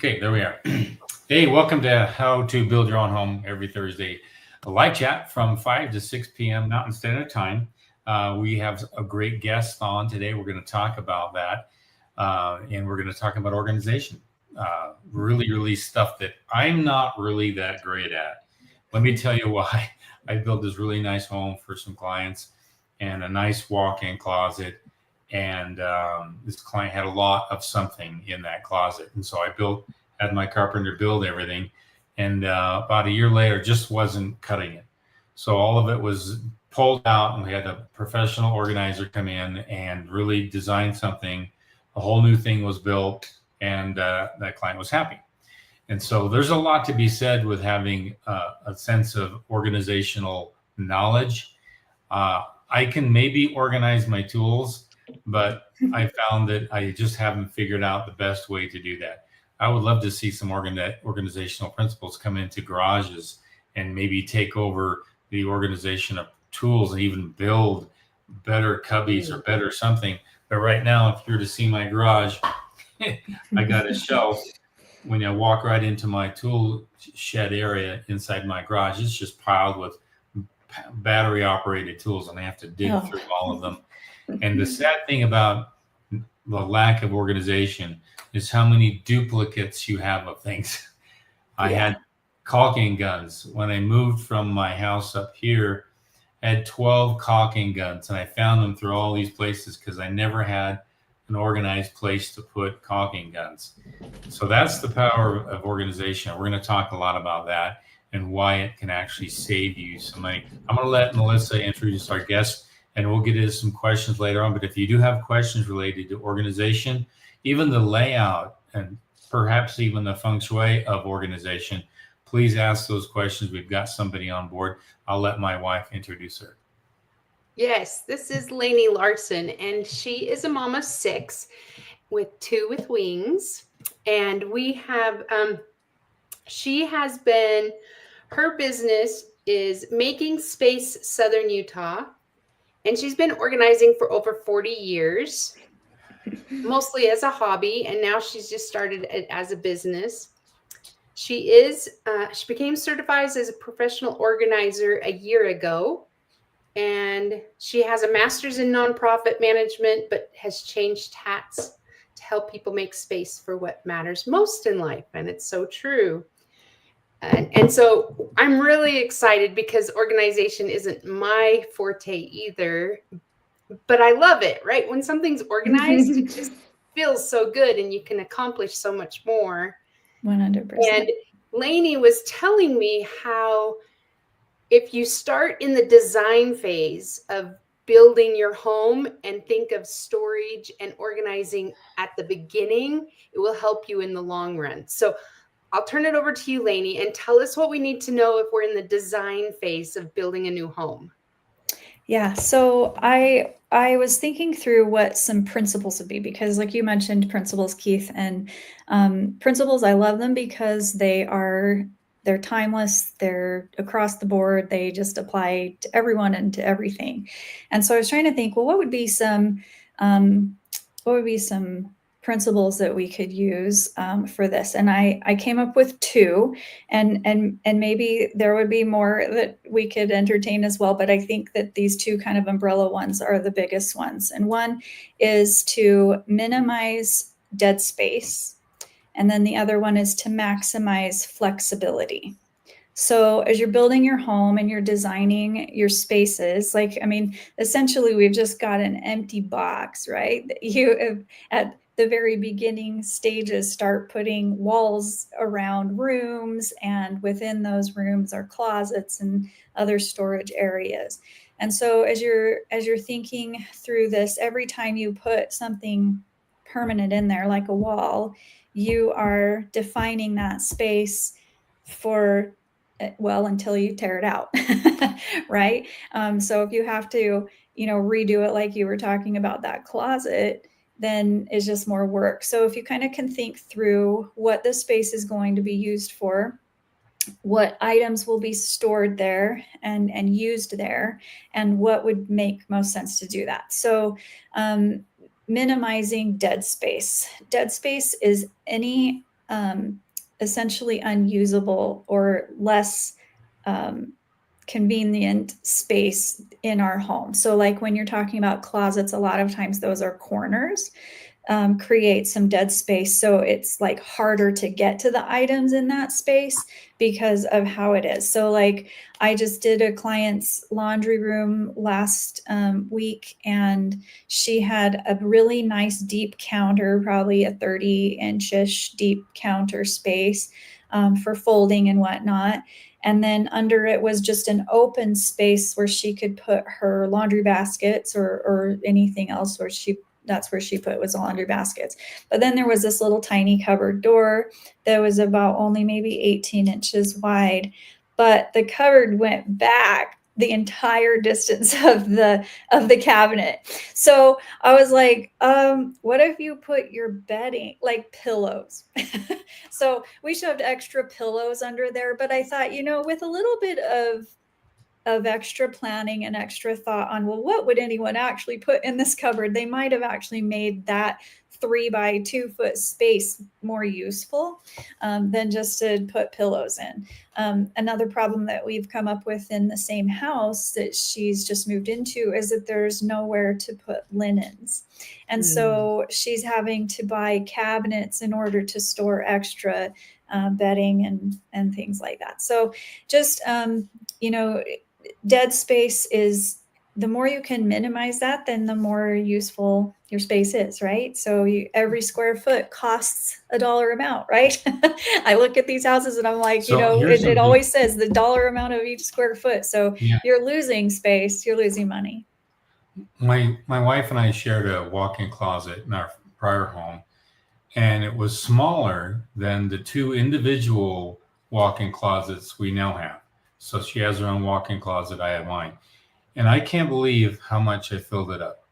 Okay, there we are. Hey, welcome to How to Build Your Own Home every Thursday. A live chat from 5 to 6 p.m. Mountain Standard Time. We have a great guest on today. We're going to talk about that. And we're going to talk about organization. Really stuff that I'm not really that great at. Let me tell you why. I built this really nice home for some clients and a nice walk-in closet. And this client had a lot of something in that closet. And so had my carpenter build everything. And about a year later, just wasn't cutting it. So all of it was pulled out, and we had a professional organizer come in and really design something. A whole new thing was built, and that client was happy. And so there's a lot to be said with having a sense of organizational knowledge. I can maybe organize my tools, but I found that I just haven't figured out the best way to do that. I would love to see some organizational principles come into garages and maybe take over the organization of tools and even build better cubbies or better something. But right now, if you were to see my garage, I got a shelf. When I walk right into my tool shed area inside my garage, it's just piled with battery operated tools, and I have to dig through all of them. And the sad thing about the lack of organization is how many duplicates you have of things. I had caulking guns. When I moved from my house up here, I had 12 caulking guns, and I found them through all these places because I never had an organized place to put caulking guns. So that's the power of organization. We're going to talk a lot about that and why it can actually save you some money. I'm going to let Melissa introduce our guest, and we'll get into some questions later on. But if you do have questions related to organization, even the layout, and perhaps even the feng shui of organization, please ask those questions. We've got somebody on board. I'll let my wife introduce her. Yes, this is Laney Larson, and she is a mom of 6 with 2 with wings. And we have, she has been, her business is Making Space Southern Utah. And she's been organizing for over 40 years, mostly as a hobby. And now she's just started it as a business. She became certified as a professional organizer a year ago. And she has a master's in nonprofit management, but has changed hats to help people make space for what matters most in life. And it's so true. And so I'm really excited because organization isn't my forte either, but I love it, right? When something's organized, it just feels so good and you can accomplish so much more. 100%. And Laney was telling me how if you start in the design phase of building your home and think of storage and organizing at the beginning, it will help you in the long run. So I'll turn it over to you, Laney, and tell us what we need to know if we're in the design phase of building a new home. Yeah, so I was thinking through what some principles would be, because like you mentioned, principles, Keith, and principles, I love them because they're timeless, they're across the board, they just apply to everyone and to everything. And so I was trying to think, well, what would be some principles that we could use for this? And I came up with 2, and maybe there would be more that we could entertain as well, but I think that these 2 kind of umbrella ones are the biggest ones. And one is to minimize dead space, and then the other one is to maximize flexibility. So as you're building your home and you're designing your spaces, essentially we've just got an empty box, right? You at the very beginning stages start putting walls around rooms, and within those rooms are closets and other storage areas. And so as you're thinking through this, every time you put something permanent in there, like a wall, you are defining that space for, well, until you tear it out, right? So if you have to, redo it, like you were talking about that closet, then it's just more work. So if you kind of can think through what the space is going to be used for, what items will be stored there and used there, and what would make most sense to do that. So minimizing dead space. Dead space is any essentially unusable or less convenient space in our home. So like when you're talking about closets, a lot of times those are corners, create some dead space. So it's like harder to get to the items in that space because of how it is. So like I just did a client's laundry room last week, and she had a really nice deep counter, probably a 30-inch-ish deep counter space for folding and whatnot. And then under it was just an open space where she could put her laundry baskets or anything else that's where she put was the laundry baskets. But then there was this little tiny cupboard door that was about only maybe 18 inches wide. But the cupboard went back the entire distance of the cabinet. So I was like, what if you put your bedding, like pillows? So we shoved extra pillows under there. But I thought, with a little bit of extra planning and extra thought on, well, what would anyone actually put in this cupboard? They might have actually made that 3 by 2 foot space more useful than just to put pillows in. Another problem that we've come up with in the same house that she's just moved into is that there's nowhere to put linens. And so she's having to buy cabinets in order to store extra bedding and things like that. So just, dead space is, the more you can minimize that, then the more useful your space is, right? So every square foot costs a dollar amount, right? I look at these houses and I'm like, it always says the dollar amount of each square foot. So you're losing space, you're losing money. My wife and I shared a walk-in closet in our prior home, and it was smaller than the 2 individual walk-in closets we now have. So she has her own walk-in closet, I have mine. And I can't believe how much I filled it up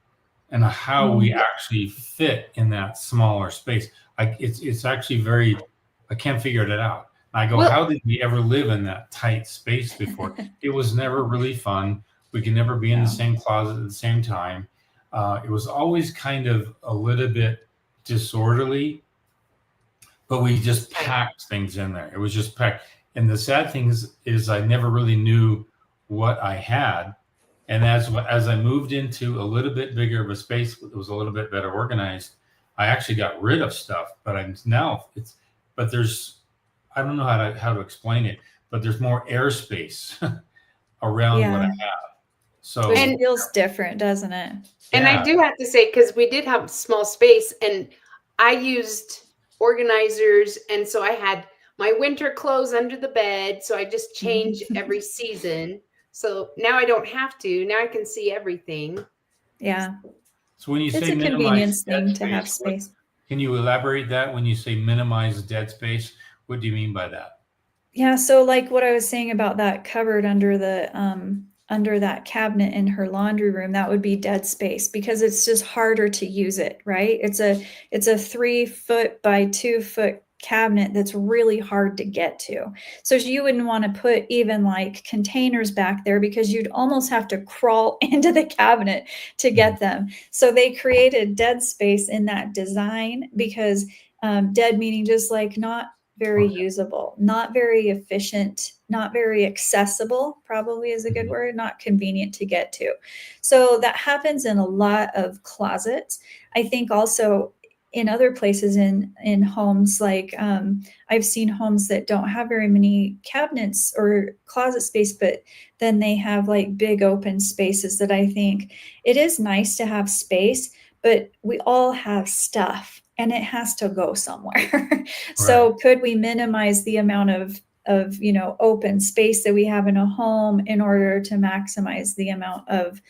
and how we actually fit in that smaller space. It's actually I can't figure it out. I go, how did we ever live in that tight space before? It was never really fun. We could never be in the same closet at the same time. It was always kind of a little bit disorderly, but we just packed things in there. It was just packed. And the sad thing is I never really knew what I had. And as I moved into a little bit bigger of a space that was a little bit better organized, I actually got rid of stuff. But I don't know how to explain it, but there's more airspace around what I have. So it feels different, doesn't it? And I do have to say, because we did have small space, and I used organizers, and so I had my winter clothes under the bed, so I just change every season. So now I don't have to. Now I can see everything. Yeah. So when you say it's a convenience thing to have space. Can you elaborate that when you say minimize dead space? What do you mean by that? Yeah. So like what I was saying about that cupboard under that cabinet in her laundry room, that would be dead space because it's just harder to use it, right? It's a 3 foot by 2 foot cabinet that's really hard to get to. So you wouldn't want to put even like containers back there because you'd almost have to crawl into the cabinet to get them. So they created dead space in that design because dead meaning just like not very usable, not very efficient, not very accessible, probably is a good word, not convenient to get to. So that happens in a lot of closets. I think also in other places in homes, like I've seen homes that don't have very many cabinets or closet space, but then they have like big open spaces that I think it is nice to have space, but we all have stuff and it has to go somewhere. So could we minimize the amount of open space that we have in a home in order to maximize the amount of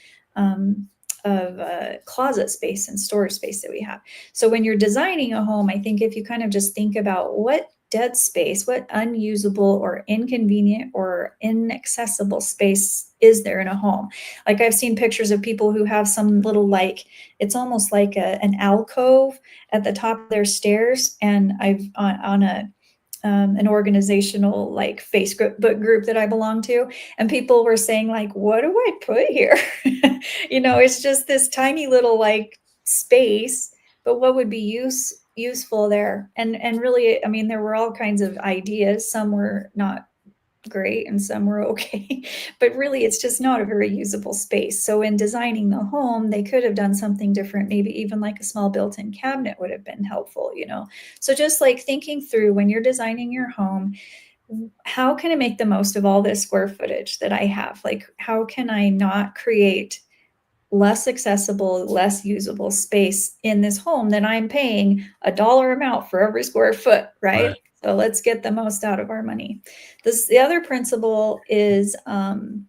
closet space and storage space that we have? So when you're designing a home, I think if you kind of just think about what dead space, what unusable or inconvenient or inaccessible space is there in a home? Like I've seen pictures of people who have some little, like, it's almost like an alcove at the top of their stairs. And I've on an organizational like Facebook group that I belong to, and people were saying like, what do I put here? It's just this tiny little like space, but what would be useful there. And really, I mean, there were all kinds of ideas. Some were not great and some were okay, but really it's just not a very usable space. So in designing the home, they could have done something different. Maybe even like a small built-in cabinet would have been helpful, you know? So just like thinking through when you're designing your home, how can I make the most of all this square footage that I have? Like, how can I not create less accessible, less usable space in this home that I'm paying a dollar amount for every square foot, right? So let's get the most out of our money. The other principle is to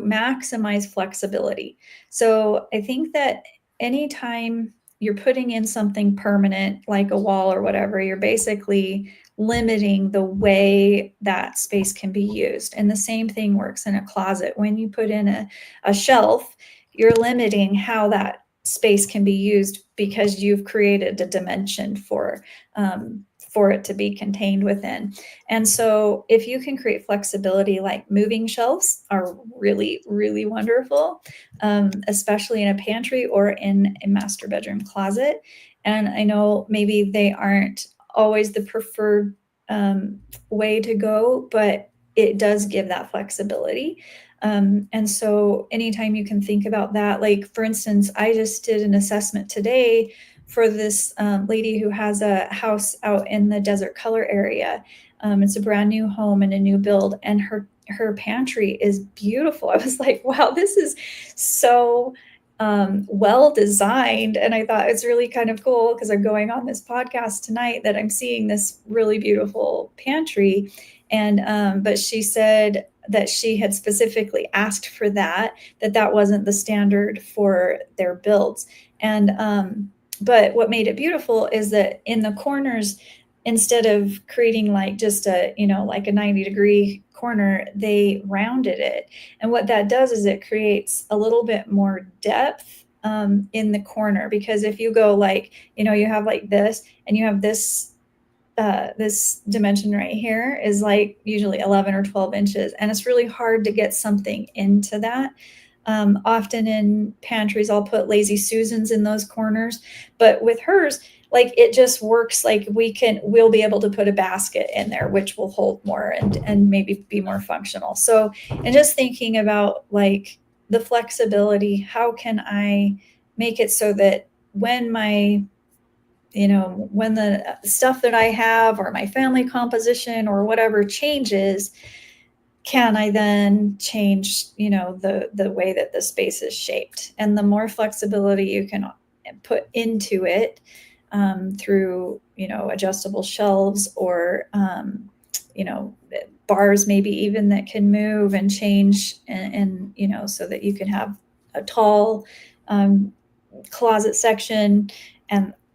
maximize flexibility. So I think that anytime you're putting in something permanent, like a wall or whatever, you're basically limiting the way that space can be used. And the same thing works in a closet. When you put in a shelf, you're limiting how that space can be used because you've created a dimension for it to be contained within. And so if you can create flexibility, like moving shelves are really, really wonderful, especially in a pantry or in a master bedroom closet. And I know maybe they aren't always the preferred way to go, but it does give that flexibility. And so anytime you can think about that, like for instance, I just did an assessment today for this lady who has a house out in the Desert Color area. It's a brand new home and a new build, and her pantry is beautiful. I was like, wow, this is so well designed. And I thought it's really kind of cool because I'm going on this podcast tonight that I'm seeing this really beautiful pantry. And but she said that she had specifically asked for that wasn't the standard for their builds. And but what made it beautiful is that in the corners, instead of creating like just a, you know, like a 90-degree corner, they rounded it. And what that does is it creates a little bit more depth in the corner. Because if you go like, you know, you have like this and you have this dimension right here is like usually 11 or 12 inches. And it's really hard to get something into that. Often in pantries, I'll put Lazy Susans in those corners, but with hers, like it just works. Like we'll be able to put a basket in there, which will hold more and maybe be more functional. So, and just thinking about like the flexibility, how can I make it so that when when the stuff that I have or my family composition or whatever changes, can I then change, the way that the space is shaped? And the more flexibility you can put into it through, adjustable shelves or, bars, maybe even that can move and change and so that you can have a tall closet section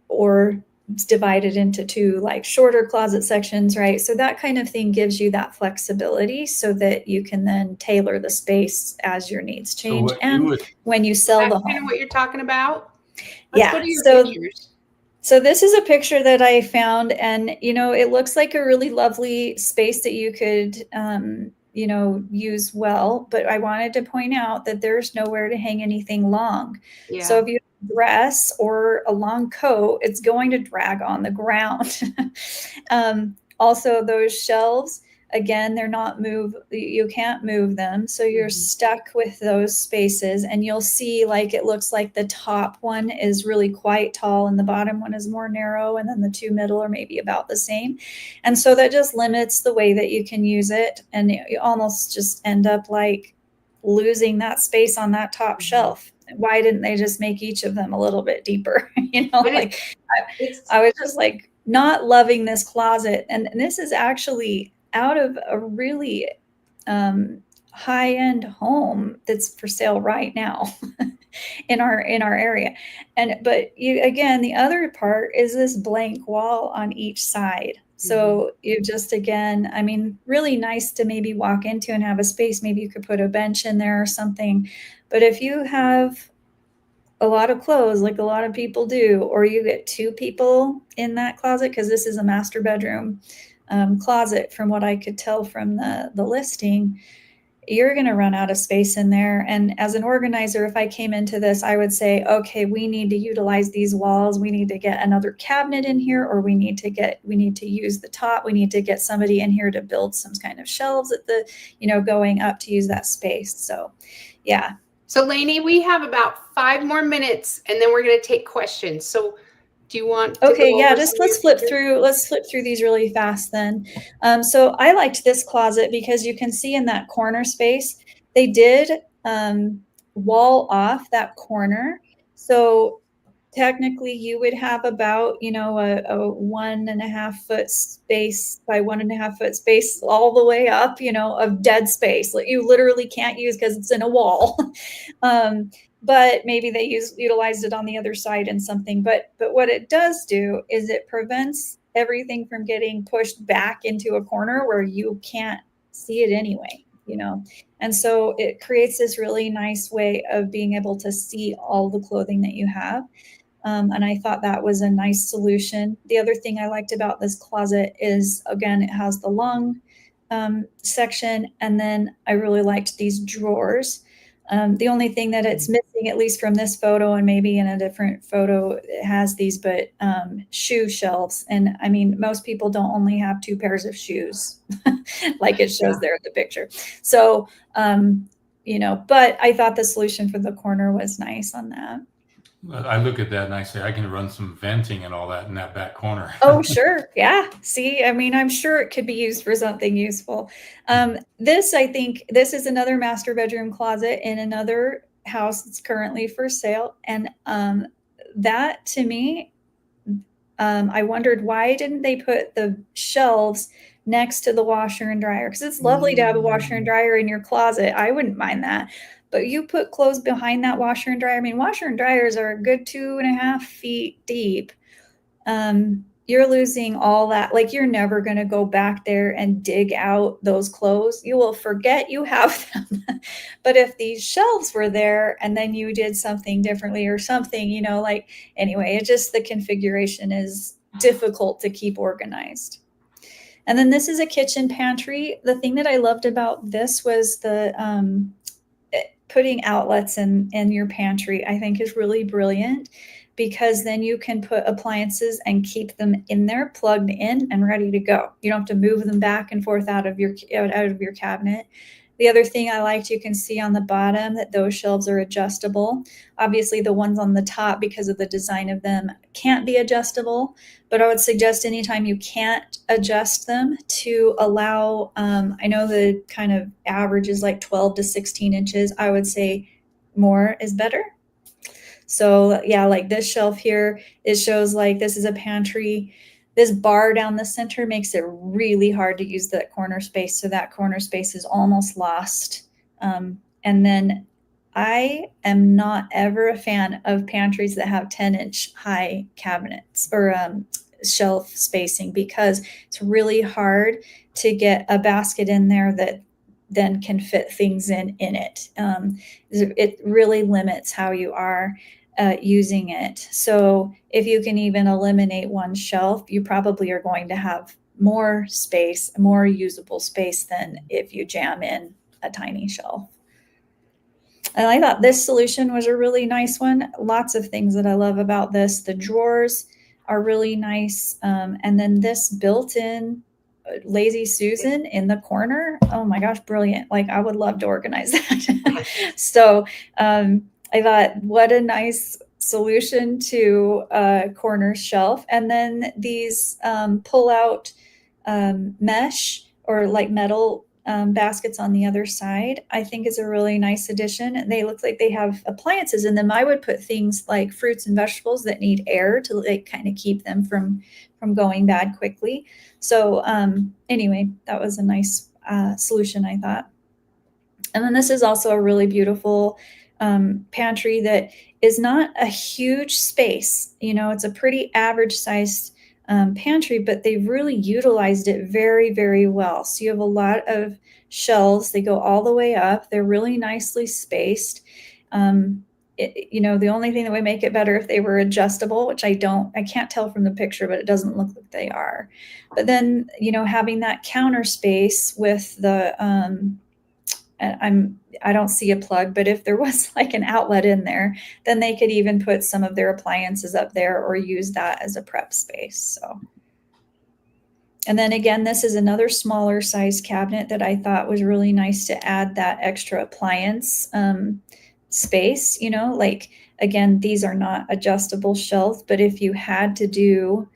or it's divided into two like shorter closet sections, right? So that kind of thing gives you that flexibility so that you can then tailor the space as your needs change. And when you sell the home. Kind of what you're talking about? Let's go to your pictures. So this is a picture that I found, and it looks like a really lovely space that you could use well, but I wanted to point out that there's nowhere to hang anything long. Yeah. So if you have a dress or a long coat, it's going to drag on the ground. Also, those shelves, again, they're not you can't move them. So you're stuck with those spaces, and you'll see like it looks like the top one is really quite tall and the bottom one is more narrow, and then the two middle are maybe about the same. And so that just limits the way that you can use it. And you almost just end up like losing that space on that top shelf. Why didn't they just make each of them a little bit deeper? I was just like not loving this closet. And this is actually out of a really high-end home that's for sale right now in our area. But again, the other part is this blank wall on each side. So you just, again, I mean, really nice to maybe walk into and have a space. Maybe you could put a bench in there or something. But if you have a lot of clothes, like a lot of people do, or you get two people in that closet, because this is a master bedroom closet from what I could tell from the listing, you're going to run out of space in there. And as an organizer, if I came into this, I would say, okay, we need to utilize these walls. We need to get another cabinet in here, or we need to use the top. We need to get somebody in here to build some kind of shelves at the, going up to use that space. So yeah. So Laney, we have about 5 more minutes and then we're going to take questions. So do you want to Okay, go yeah, over just some of your let's flip through these really fast then. So I liked this closet because you can see in that corner space, they did wall off that corner. So technically you would have about, a 1.5 foot space by 1.5 foot space all the way up, of dead space that you literally can't use because it's in a wall. But maybe they utilized it on the other side and something. But what it does do is it prevents everything from getting pushed back into a corner where you can't see it anyway, And so it creates this really nice way of being able to see all the clothing that you have. And I thought that was a nice solution. The other thing I liked about this closet is, again, it has the long section, and then I really liked these drawers. The only thing that it's missing, at least from this photo and maybe in a different photo, it has these, but shoe shelves. And I mean, most people don't only have 2 pairs of shoes like it shows there in the picture. So, but I thought the solution for the corner was nice on that. I look at that and I say, I can run some venting and all that in that back corner. Oh, sure. Yeah. See, I mean, I'm sure it could be used for something useful. I think this is another master bedroom closet in another house that's currently for sale. And that to me, I wondered, why didn't they put the shelves next to the washer and dryer? Because it's lovely to have a washer and dryer in your closet. I wouldn't mind that. But you put clothes behind that washer and dryer. I mean, washer and dryers are a good 2.5 feet deep. You're losing all that. Like, you're never going to go back there and dig out those clothes. You will forget you have them. But if these shelves were there and then you did something differently or something, anyway, it just, the configuration is difficult to keep organized. And then this is a kitchen pantry. The thing that I loved about this was the putting outlets in your pantry, I think, is really brilliant, because then you can put appliances and keep them in there, plugged in and ready to go. You don't have to move them back and forth out of your cabinet. The other thing I liked, you can see on the bottom that those shelves are adjustable. Obviously, the ones on the top, because of the design of them, can't be adjustable. But I would suggest anytime you can't adjust them to allow, I know the kind of average is like 12 to 16 inches. I would say more is better. So yeah, like this shelf here, it shows like this is a pantry. This bar down the center makes it really hard to use that corner space. So that corner space is almost lost. And then I am not ever a fan of pantries that have 10-inch high cabinets or shelf spacing, because it's really hard to get a basket in there that then can fit things in it. It really limits how you are using it. So if you can even eliminate one shelf, you probably are going to have more space, more usable space than if you jam in a tiny shelf. And I thought this solution was a really nice one. Lots of things that I love about this. The drawers are really nice. And then this built-in Lazy Susan in the corner. Oh my gosh, brilliant. Like, I would love to organize that. So I thought, what a nice solution to a corner shelf. And then these pull-out mesh or like metal baskets on the other side, I think is a really nice addition. They look like they have appliances in them. I would put things like fruits and vegetables that need air to like kind of keep them from going bad quickly. So anyway, that was a nice solution, I thought. And then this is also a really beautiful pantry that is not a huge space. It's a pretty average sized pantry, but they've really utilized it very, very well. So you have a lot of shelves. They go all the way up. They're really nicely spaced. The only thing that would make it better if they were adjustable, which I can't tell from the picture, but it doesn't look like they are. But then, having that counter space with the I don't see a plug, but if there was like an outlet in there, then they could even put some of their appliances up there or use that as a prep space. So, and then again, this is another smaller size cabinet that I thought was really nice to add that extra appliance space, you know, like, again, these are not adjustable shelves, but if you had to do,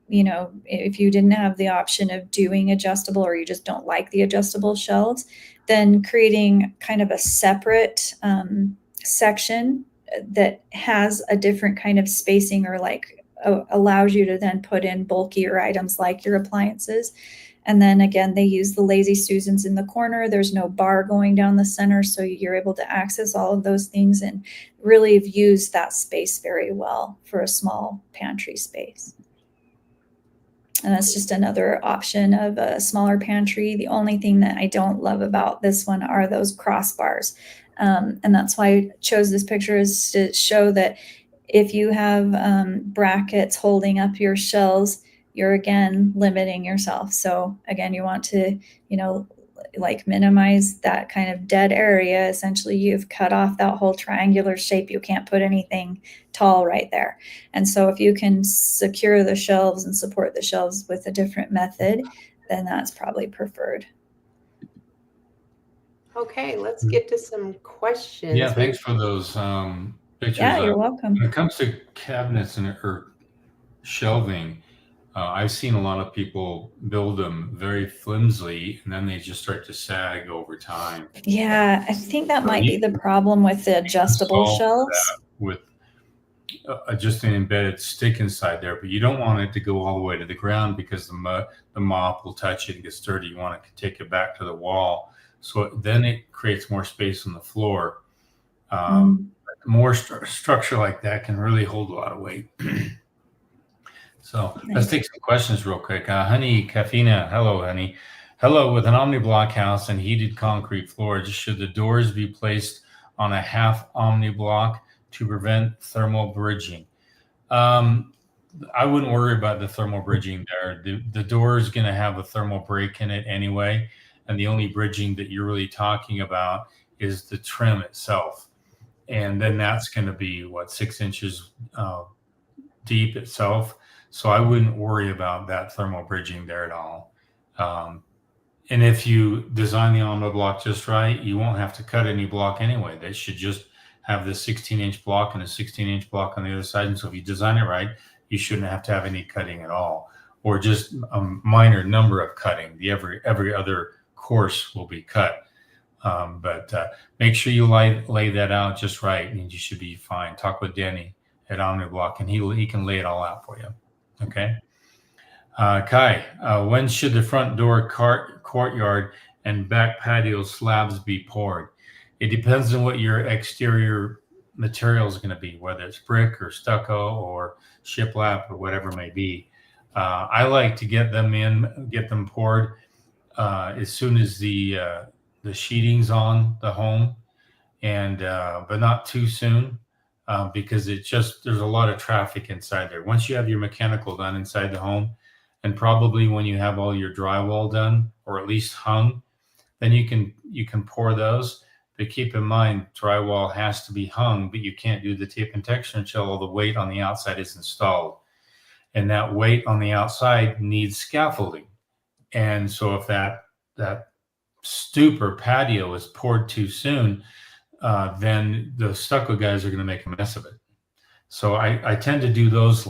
you know, if you didn't have the option of doing adjustable, or you just don't like the adjustable shelves, then creating kind of a separate section that has a different kind of spacing, or like allows you to then put in bulkier items like your appliances. And then again, they use the Lazy Susans in the corner. There's no bar going down the center, so you're able to access all of those things and really use that space very well for a small pantry space. And that's just another option of a smaller pantry. The only thing that I don't love about this one are those crossbars. And that's why I chose this picture, is to show that if you have brackets holding up your shelves, you're again limiting yourself. So again, you want to, you know, like minimize that kind of dead area. Essentially, you've cut off that whole triangular shape. You can't put anything tall right there. And so if you can secure the shelves and support the shelves with a different method, then that's probably preferred. Okay, let's get to some questions. Yeah, thanks for those pictures. Yeah, you're welcome. When it comes to cabinets or shelving, I've seen a lot of people build them very flimsily, and then they just start to sag over time. Yeah, I think that might be the problem with the adjustable shelves. With just an embedded stick inside there, but you don't want it to go all the way to the ground, because the mop will touch it and get sturdy. You want to take it back to the wall, so then it creates more space on the floor. More structure like that can really hold a lot of weight. So let's take some questions real quick. Honey Kafina, hello, honey. Hello, with an omni-block house and heated concrete floors, should the doors be placed on a half omni-block to prevent thermal bridging? I wouldn't worry about the thermal bridging there. The door is going to have a thermal break in it anyway, and the only bridging that you're really talking about is the trim itself. And then that's going to be, what, 6 inches deep itself. So I wouldn't worry about that thermal bridging there at all. And if you design the omni block just right, you won't have to cut any block anyway. They should just have the 16-inch block and a 16-inch block on the other side. And so if you design it right, you shouldn't have to have any cutting at all, or just a minor number of cutting. Every other course will be cut. But make sure you lay that out just right, and you should be fine. Talk with Danny at OmniBlock, and he can lay it all out for you. Okay. Kai, when should the front door, courtyard, and back patio slabs be poured? It depends on what your exterior material is going to be, whether it's brick or stucco or shiplap or whatever it may be. I like to get them poured as soon as the sheeting's on the home, and but not too soon, because there's a lot of traffic inside there. Once you have your mechanical done inside the home, and probably when you have all your drywall done, or at least hung, then you can pour those. But keep in mind, drywall has to be hung, but you can't do the tape and texture until all the weight on the outside is installed. And that weight on the outside needs scaffolding. And so if that stoop or patio is poured too soon, then the stucco guys are going to make a mess of it. So I tend to do those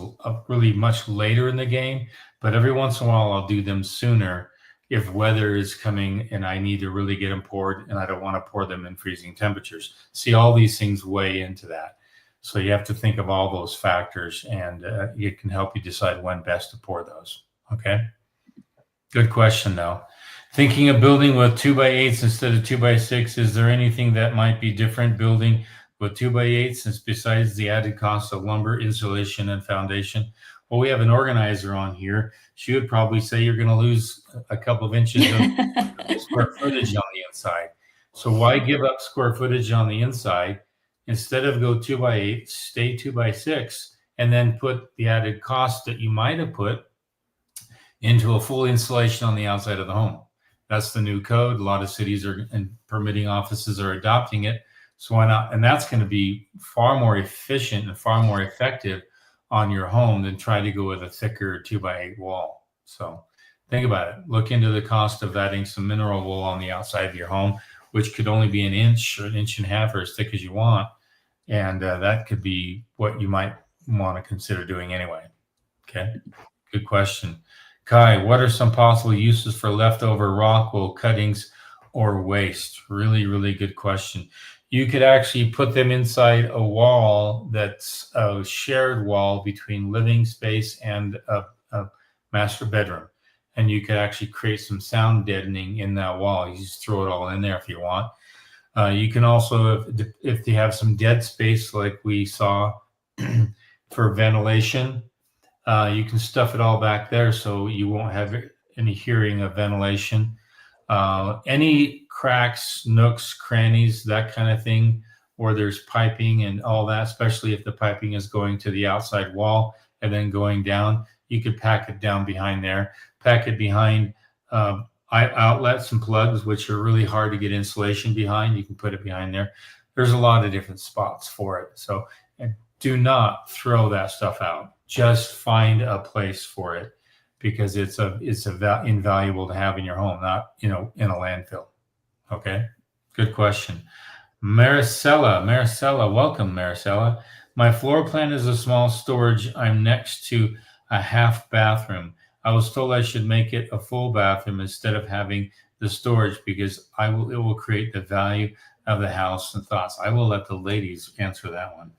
really much later in the game, but every once in a while I'll do them sooner if weather is coming and I need to really get them poured, and I don't want to pour them in freezing temperatures. See, all these things weigh into that. So you have to think of all those factors, and it can help you decide when best to pour those. Okay. Good question, though. Thinking of building with 2x8s instead of 2x6, is there anything that might be different building with 2x8s, since besides the added cost of lumber, insulation, and foundation? Well, we have an organizer on here. She would probably say you're going to lose a couple of inches of square footage on the inside. So why give up square footage on the inside? Instead of go 2x8, stay 2x6, and then put the added cost that you might have put into a full insulation on the outside of the home. That's the new code. A lot of cities and permitting offices are adopting it. So why not? And that's going to be far more efficient and far more effective on your home than try to go with a thicker 2x8 wall. So think about it. Look into the cost of adding some mineral wool on the outside of your home, which could only be an inch or an inch and a half or as thick as you want. And that could be what you might want to consider doing anyway. Okay, good question. Kai, what are some possible uses for leftover rock wool cuttings or waste? Really, really good question. You could actually put them inside a wall that's a shared wall between living space and a master bedroom. And you could actually create some sound deadening in that wall. You just throw it all in there if you want. You can also, if you have some dead space like we saw for ventilation, you can stuff it all back there so you won't have any hearing of ventilation. Any cracks, nooks, crannies, that kind of thing, where there's piping and all that, especially if the piping is going to the outside wall and then going down, you could pack it down behind there. Pack it behind outlets and plugs, which are really hard to get insulation behind. You can put it behind there. There's a lot of different spots for it. So do not throw that stuff out. Just find a place for it, because it's invaluable to have in your home, not in a landfill. Okay, good question. Maricela, welcome, Maricela. My floor plan is a small storage. I'm next to a half bathroom. I was told I should make it a full bathroom instead of having the storage, because it will create the value of the house and thoughts. I will let the ladies answer that one.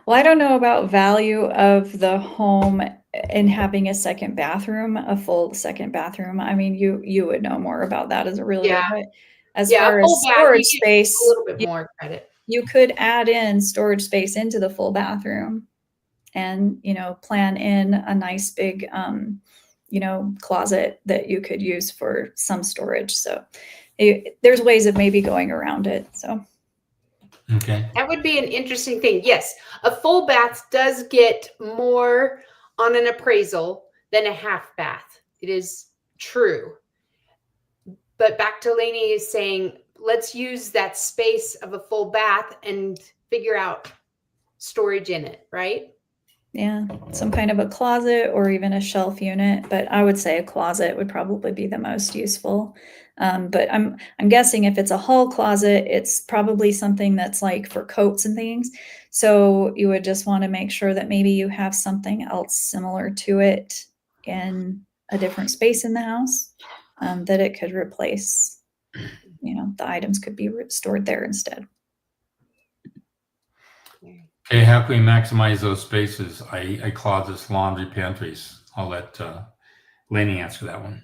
Well, I don't know about value of the home in having a second bathroom, a full second bathroom. I mean, you would know more about that as a realtor. Yeah. But as far as storage space, a little bit more credit. You could add in storage space into the full bathroom, and plan in a nice big closet that you could use for some storage. So there's ways of maybe going around it. So. Okay. That would be an interesting thing. Yes, a full bath does get more on an appraisal than a half bath. It is true. But back to Laney is saying, let's use that space of a full bath and figure out storage in it, right? Yeah, some kind of a closet or even a shelf unit, but I would say a closet would probably be the most useful. But I'm guessing if it's a hall closet, it's probably something that's like for coats and things. So you would just want to make sure that maybe you have something else similar to it in a different space in the house that it could replace. The items could be stored there instead. Okay, how can we maximize those spaces? I closets, laundry, pantries. I'll let Laney answer that one.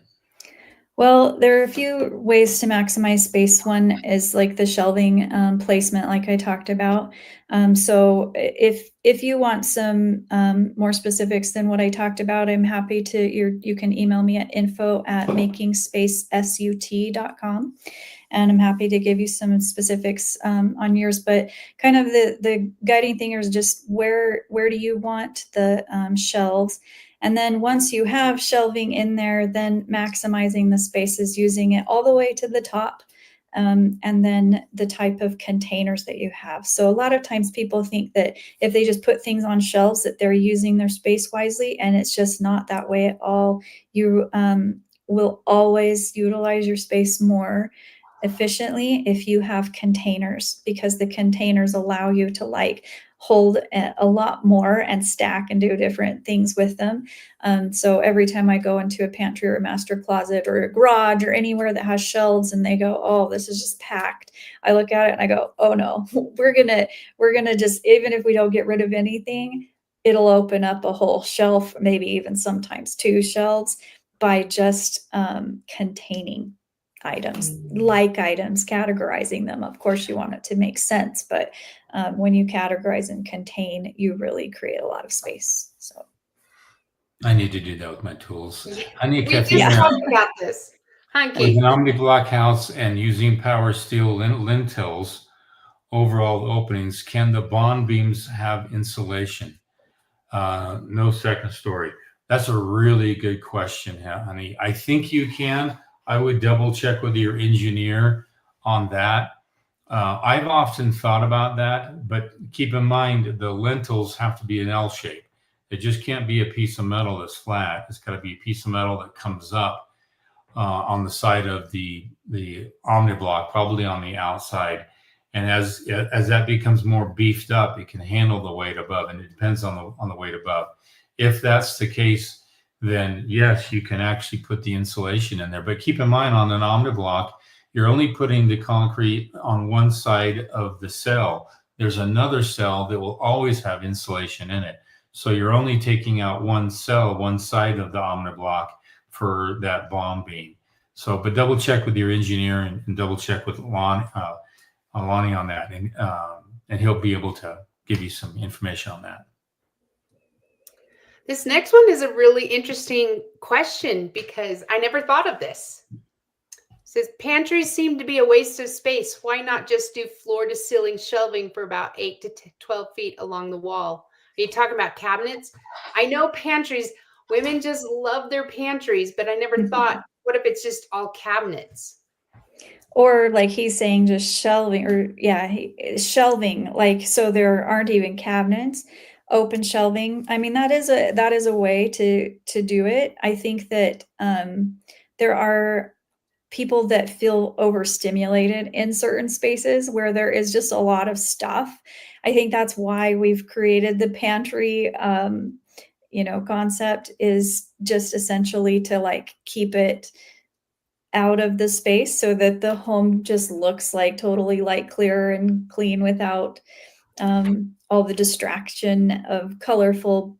Well, there are a few ways to maximize space. One is like the shelving placement, like I talked about. So if you want some more specifics than what I talked about, I'm happy to. You can email me at info@makingspacesut.com. And I'm happy to give you some specifics on yours, but kind of the guiding thing is just where do you want the shelves? And then once you have shelving in there, then maximizing the spaces, using it all the way to the top. And then the type of containers that you have. So a lot of times people think that if they just put things on shelves that they're using their space wisely, and it's just not that way at all. You will always utilize your space more efficiently if you have containers, because the containers allow you to hold a lot more and stack and do different things with them. So every time I go into a pantry or a master closet or a garage or anywhere that has shelves and they go, oh, this is just packed, I look at it and I go, oh no, we're gonna just, even if we don't get rid of anything, it'll open up a whole shelf, maybe even sometimes 2 shelves, by just containing items, categorizing them. Of course, you want it to make sense, but when you categorize and contain, you really create a lot of space. So I need to do that with my tools. I need to figure out about this. With an omni-block house and using power steel lintels over all the openings, can the bond beams have insulation? No second story. That's a really good question, honey. I think you can. I would double check with your engineer on that. I've often thought about that, but keep in mind the lintels have to be an L shape. It just can't be a piece of metal that's flat. It's got to be a piece of metal that comes up on the side of the omniblock, probably on the outside. And as that becomes more beefed up, it can handle the weight above, and it depends on the weight above. If that's the case, then yes, you can actually put the insulation in there. But keep in mind, on an omniblock, you're only putting the concrete on one side of the cell. There's another cell that will always have insulation in it. So you're only taking out one cell, one side of the omniblock for that bomb beam. So, but double check with your engineer and double check with Lonnie on that, and he'll be able to give you some information on that. This next one is a really interesting question because I never thought of this. It says, pantries seem to be a waste of space. Why not just do floor to ceiling shelving for about 8 to 12 feet along the wall? Are you talking about cabinets? I know pantries, women just love their pantries, but I never thought, what if it's just all cabinets? Or like he's saying, just shelving, or shelving, like, so there aren't even cabinets, open shelving. I mean, that is a way to do it. I think that there are people that feel overstimulated in certain spaces where there is just a lot of stuff. I think that's why we've created the pantry concept, is just essentially to like keep it out of the space so that the home just looks like totally light, clear and clean without all the distraction of colorful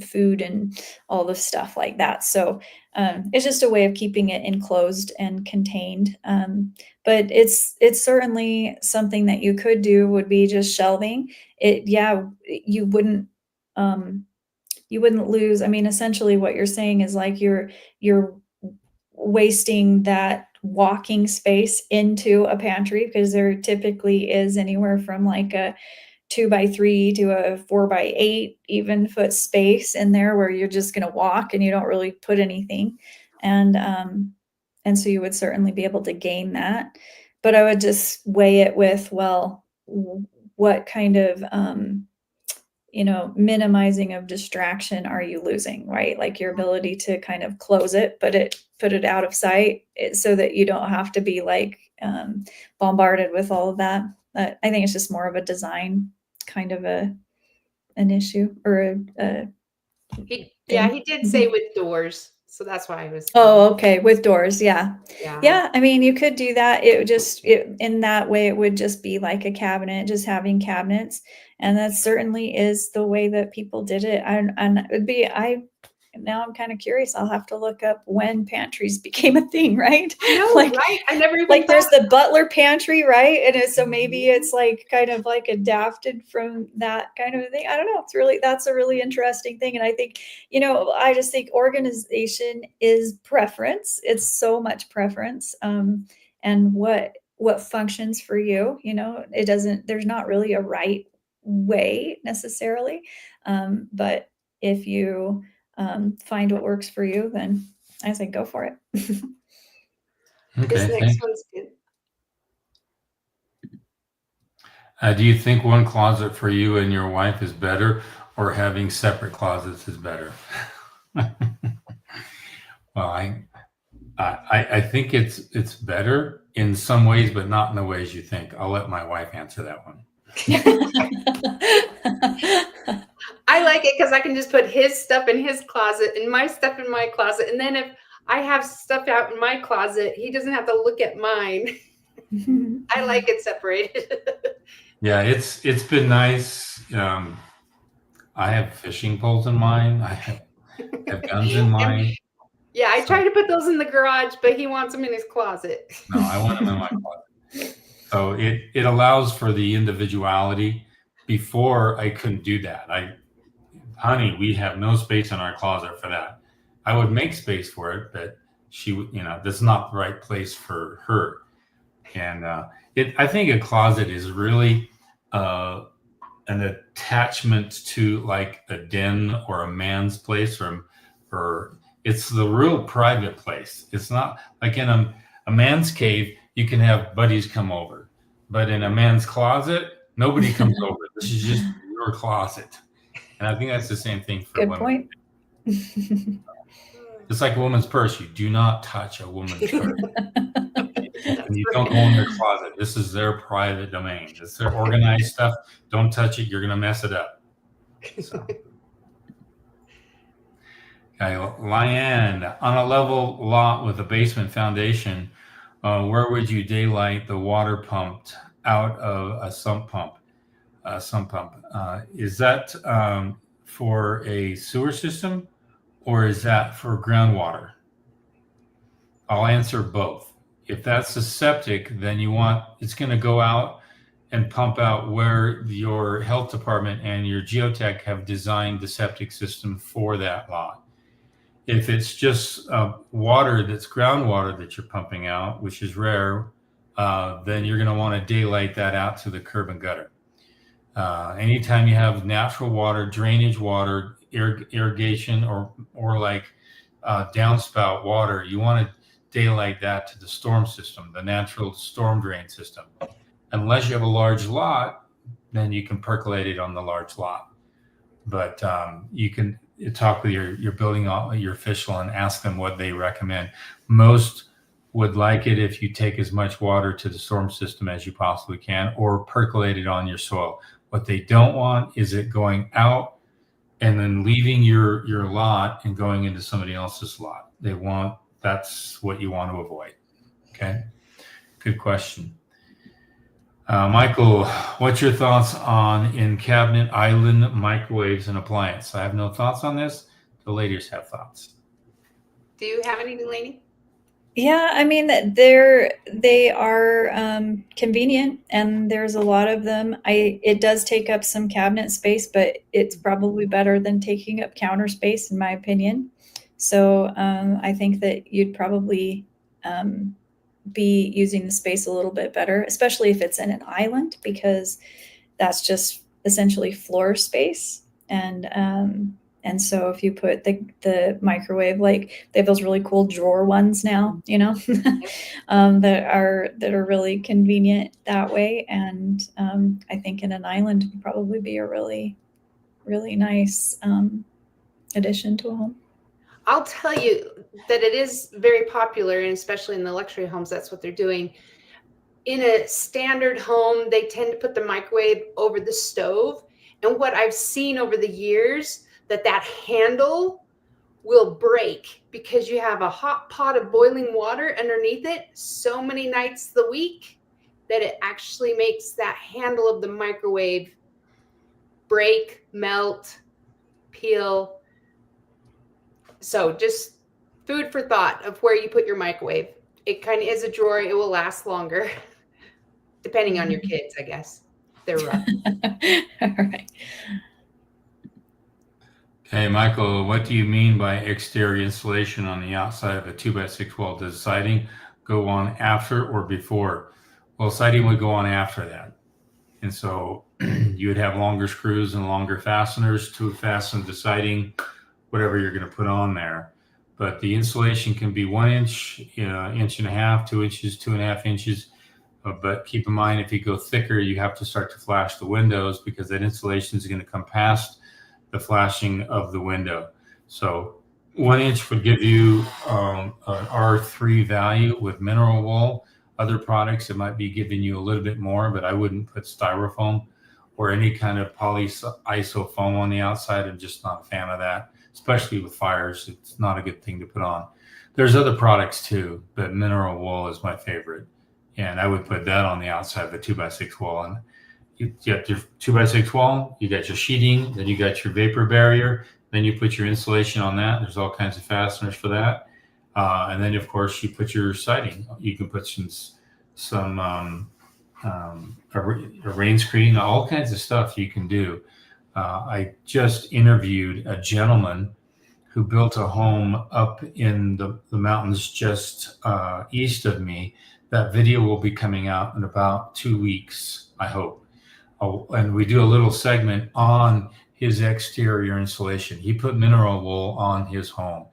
food and all the stuff like that. So it's just a way of keeping it enclosed and contained. But it's certainly something that you could do, would be just shelving it. Yeah, you wouldn't lose. I mean, essentially what you're saying is like you're wasting that walking space into a pantry, because there typically is anywhere from like a 2x3 to a 4x8 even foot space in there where you're just going to walk and you don't really put anything. And so you would certainly be able to gain that, but I would just weigh it with, well, what kind of, minimizing of distraction are you losing, right? Like your ability to kind of close it, put it out of sight, so that you don't have to be like bombarded with all of that. I think it's just more of a design kind of an issue, or he did say with doors, so that's why I was. Oh, okay, with doors, yeah. Yeah. I mean, you could do that. In that way, it would just be like a cabinet, just having cabinets, and that certainly is the way that people did it. And it would be, now I'm kind of curious. I'll have to look up when pantries became a thing, right? I know, like, right? I never even like there's the butler pantry, right? And so maybe it's like kind of like adapted from that kind of a thing. I don't know. That's a really interesting thing. And I think, I just think organization is preference. It's so much preference. And what functions for you, there's not really a right way necessarily. But if you find what works for you, then I say go for it. Okay, this next one's good. Do you think one closet for you and your wife is better, or having separate closets is better? Well, I think it's better in some ways, but not in the ways you think. I'll let my wife answer that one. I like it because I can just put his stuff in his closet and my stuff in my closet. And then if I have stuff out in my closet, he doesn't have to look at mine. I like it separated. Yeah, it's been nice. I have fishing poles in mine. I have guns in mine. Yeah, I try to put those in the garage, but he wants them in his closet. No, I want them in my closet. So it allows for the individuality. Before, I couldn't do that. Honey, we have no space in our closet for that. I would make space for it, but she, that's not the right place for her. And I think a closet is really an attachment to like a den or a man's place, or or it's the real private place. It's not like in a man's cave, you can have buddies come over, but in a man's closet, nobody comes over. This is just your closet. And I think that's the same thing for Good women. point. It's like a woman's purse. You do not touch a woman's purse. And you don't go in their closet. This is their private domain. It's their organized stuff. Don't touch it. You're going to mess it up. So. Okay, Lyanne, on a level lot with a basement foundation, where would you daylight the water pumped out of a sump pump? Is that for a sewer system, or is that for groundwater? I'll answer both. If that's a septic, then it's going to go out and pump out where your health department and your geotech have designed the septic system for that lot. If it's just water that's groundwater that you're pumping out, which is rare, then you're going to want to daylight that out to the curb and gutter. Anytime you have natural water, drainage water, irrigation, or like downspout water, you want to daylight that to the storm system, the natural storm drain system. Unless you have a large lot, then you can percolate it on the large lot. But you can talk with your building, your official, and ask them what they recommend. Most would like it if you take as much water to the storm system as you possibly can, or percolate it on your soil. What they don't want is it going out and then leaving your lot and going into somebody else's lot. That's what you want to avoid. Okay, good question. Michael, what's your thoughts on in-cabinet island microwaves and appliance? I have no thoughts on this. The ladies have thoughts. Do you have anything, Laney? Yeah, I mean, they are convenient, and there's a lot of them. It does take up some cabinet space, but it's probably better than taking up counter space, in my opinion. So I think that you'd probably be using the space a little bit better, especially if it's in an island, because that's just essentially floor space. And so if you put the microwave, like they have those really cool drawer ones now, that are really convenient that way. And I think in an island would probably be a really, really nice addition to a home. I'll tell you that it is very popular, and especially in the luxury homes, that's what they're doing. In a standard home, they tend to put the microwave over the stove. And what I've seen over the years, that handle will break because you have a hot pot of boiling water underneath it so many nights the week that it actually makes that handle of the microwave break, melt, peel. So just food for thought of where you put your microwave. It kind of is a drawer. It will last longer, depending on your kids, I guess. They're rough. All right. Okay, Michael, what do you mean by exterior insulation on the outside of a 2x6 wall? Does siding go on after or before? Well, siding would go on after that. And so you would have longer screws and longer fasteners to fasten the siding, whatever you're going to put on there. But the insulation can be 1 inch, inch and a half, 2 inches, 2.5 inches. But keep in mind, if you go thicker, you have to start to flash the windows, because that insulation is going to come past the flashing of the window. So 1 inch would give you an R3 value with mineral wool. Other products, it might be giving you a little bit more, but I wouldn't put styrofoam or any kind of polyiso foam on the outside. I'm just not a fan of that, especially with fires. It's not a good thing to put on. There's other products too, but mineral wool is my favorite. And I would put that on the outside of the 2x6 wall. And you got your 2x6 wall, you got your sheeting, then you got your vapor barrier, then you put your insulation on that. There's all kinds of fasteners for that. And then of course you put your siding. You can put some a rain screen, all kinds of stuff you can do. I just interviewed a gentleman who built a home up in the mountains just east of me. That video will be coming out in about 2 weeks, I hope. Oh, and we do a little segment on his exterior insulation. He put mineral wool on his home,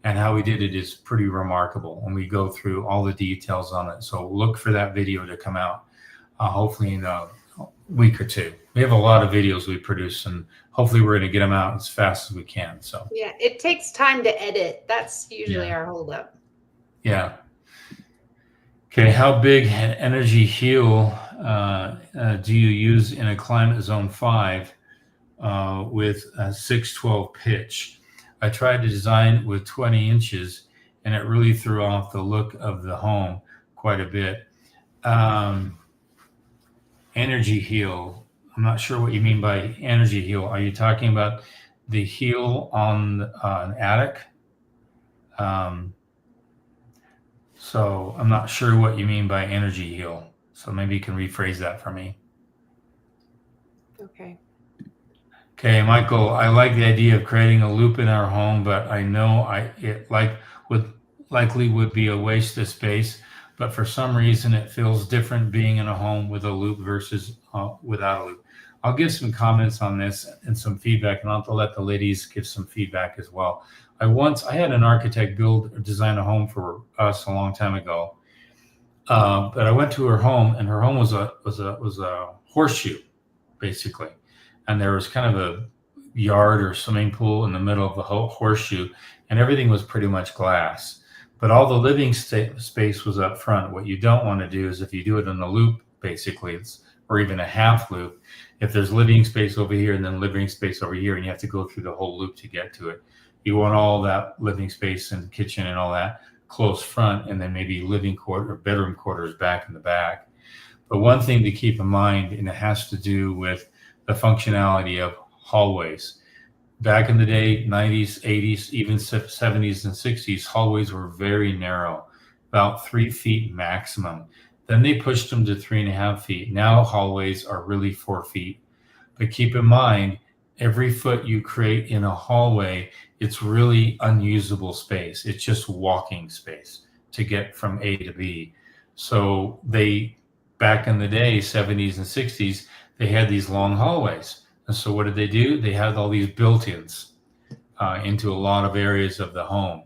and how he did it is pretty remarkable. And we go through all the details on it. So look for that video to come out, hopefully in a week or two. We have a lot of videos we produce, and hopefully we're going to get them out as fast as we can. So yeah, it takes time to edit. That's usually Yeah. our holdup. yeah. Okay, how big an energy heel do you use in a climate zone 5 with a 612 pitch? I tried to design with 20 inches, and it really threw off the look of the home quite a bit. Energy heel. I'm not sure what you mean by energy heel. Are you talking about the heel on an attic? So I'm not sure what you mean by energy heel. So maybe you can rephrase that for me. Okay. Okay, Michael, I like the idea of creating a loop in our home, but I know it likely would be a waste of space. But for some reason, it feels different being in a home with a loop versus without a loop. I'll give some comments on this and some feedback, and I'll have to let the ladies give some feedback as well. I had an architect build or design a home for us a long time ago, but I went to her home, and her home was a horseshoe, basically, and there was kind of a yard or swimming pool in the middle of the whole horseshoe, and everything was pretty much glass. But all the living space was up front. What you don't want to do is if you do it in a loop, basically, or even a half loop, if there's living space over here and then living space over here, and you have to go through the whole loop to get to it, you want all that living space and kitchen and all that close front, and then maybe living quarter or bedroom quarters back in the back. But one thing to keep in mind, and it has to do with the functionality of hallways. Back in the day, 90s, 80s, even 70s and 60s, hallways were very narrow, about 3 feet maximum. Then they pushed them to 3.5 feet. Now hallways are really 4 feet. But keep in mind, every foot you create in a hallway, it's really unusable space. It's just walking space to get from A to B. So back in the day, 70s and 60s, they had these long hallways. And so what did they do? They had all these built-ins into a lot of areas of the home.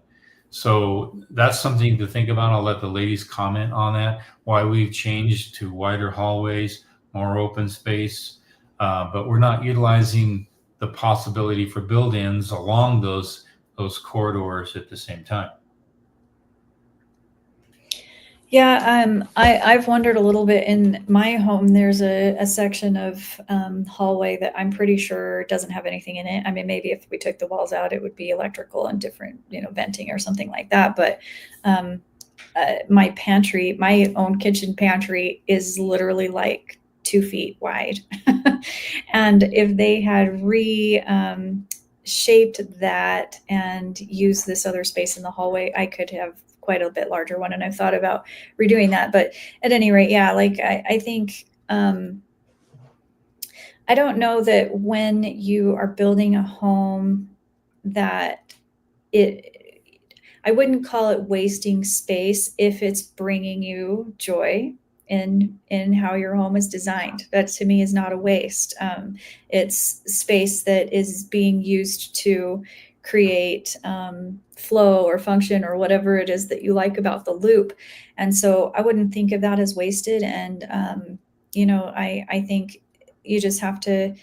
So that's something to think about. I'll let the ladies comment on that, why we've changed to wider hallways, more open space, but we're not utilizing the possibility for build-ins along those corridors at the same time. Yeah, I've wondered a little bit. In my home, there's a section of hallway that I'm pretty sure doesn't have anything in it. I mean, maybe if we took the walls out, it would be electrical and different, venting or something like that. But my pantry, my own kitchen pantry, is literally like 2 feet wide. And if they had shaped that and used this other space in the hallway, I could have quite a bit larger one, and I've thought about redoing that. But at any rate, yeah, like I think I don't know that when you are building a home that I wouldn't call it wasting space if it's bringing you joy in how your home is designed. That to me is not a waste. It's space that is being used to create flow or function or whatever it is that you like about the loop. And so I wouldn't think of that as wasted. And I think you just have to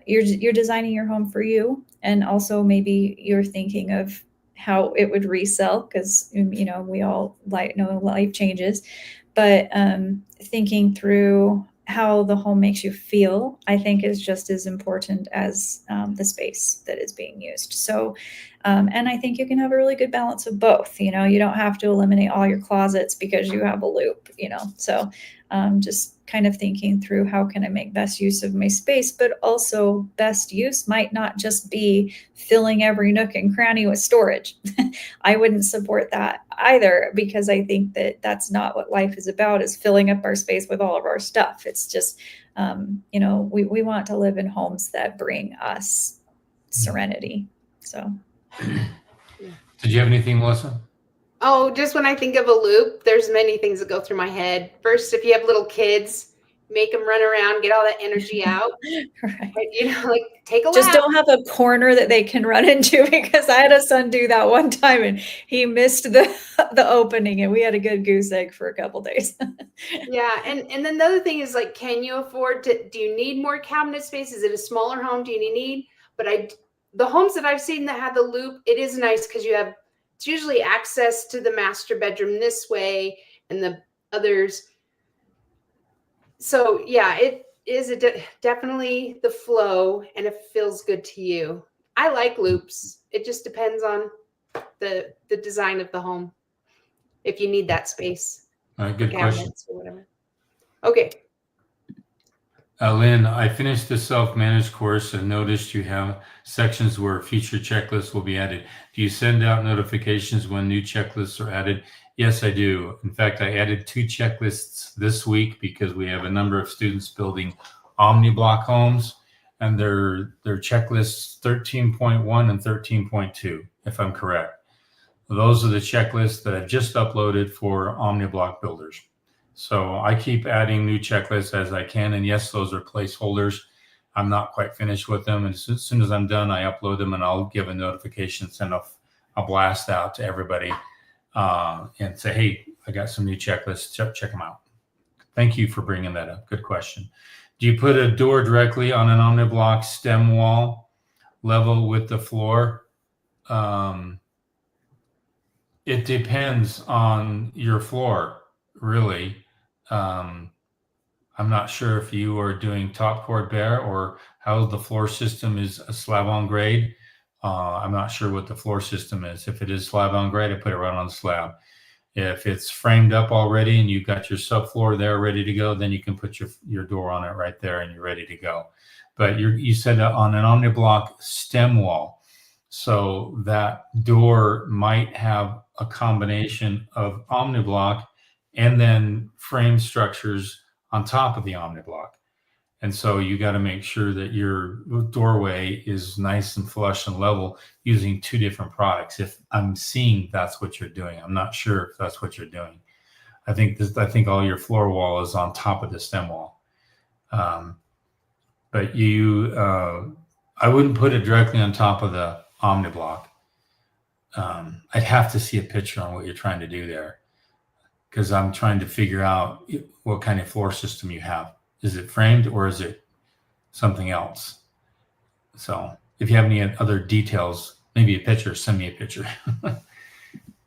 you're designing your home for you, and also maybe you're thinking of how it would resell, because we all know life changes, but thinking through how the home makes you feel, I think, is just as important as the space that is being used. So, and I think you can have a really good balance of both. You don't have to eliminate all your closets because you have a loop, so just kind of thinking through how can I make best use of my space, but also best use might not just be filling every nook and cranny with storage. I wouldn't support that either, because I think that that's not what life is about, is filling up our space with all of our stuff. It's just, we want to live in homes that bring us serenity. So. Did you have anything, Melissa? Oh, just when I think of a loop, there's many things that go through my head. First, if you have little kids, make them run around, get all that energy out. Right. But, like take a Just lap. don't have a corner that they can run into, because I had a son do that one time and he missed the opening, and we had a good goose egg for a couple days. Yeah, and then the other thing is, like, can you afford to? Do you need more cabinet space? Is it a smaller home? Do you need? But the homes that I've seen that have the loop, it is nice because it's usually access to the master bedroom this way and the others. So yeah, it is definitely the flow, and it feels good to you. I like loops. It just depends on the design of the home. If you need that space, All right, good question. or whatever. Okay. Lynn, I finished the self-managed course and noticed you have sections where future checklists will be added. Do you send out notifications when new checklists are added? Yes, I do. In fact, I added 2 checklists this week because we have a number of students building omni-block homes, and their checklists 13.1 and 13.2, if I'm correct. Those are the checklists that I've just uploaded for omni-block builders. So I keep adding new checklists as I can. And yes, those are placeholders. I'm not quite finished with them. And as soon as I'm done, I upload them and I'll give a notification, send a blast out to everybody and say, hey, I got some new checklists. Check them out. Thank you for bringing that up. Good question. Do you put a door directly on an omni-block stem wall level with the floor? It depends on your floor, really. I'm not sure if you are doing top cord bare or how the floor system is a slab on grade. I'm not sure what the floor system is. If it is slab on grade, I put it right on the slab. If it's framed up already and you've got your subfloor there ready to go, then you can put your door on it right there and you're ready to go. But you said on an omni-block stem wall. So that door might have a combination of omni-block and then frame structures on top of the omni-block. And so you got to make sure that your doorway is nice and flush and level using 2 different products. If I'm seeing that's what you're doing, I'm not sure if that's what you're doing. I think all your floor wall is on top of the stem wall. But I wouldn't put it directly on top of the omni-block. I'd have to see a picture on what you're trying to do there, because I'm trying to figure out what kind of floor system you have. Is it framed or is it something else? So if you have any other details, maybe a picture, send me a picture.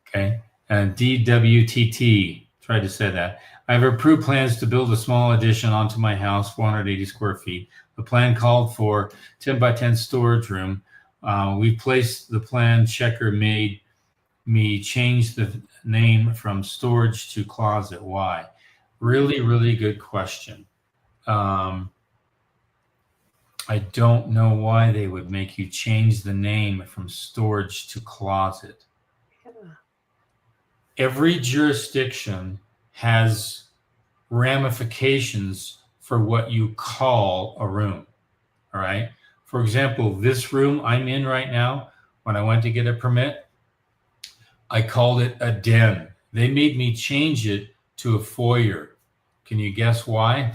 Okay. And DWTT, tried to say that. I have approved plans to build a small addition onto my house, 480 square feet. The plan called for 10 by 10 storage room. We placed the plan checker made me change the name from storage to closet. Why? Really, really good question. I don't know why they would make you change the name from storage to closet. Every jurisdiction has ramifications for what you call a room. All right. For example, this room I'm in right now, when I went to get a permit, I called it a den. They made me change it to a foyer. Can you guess why?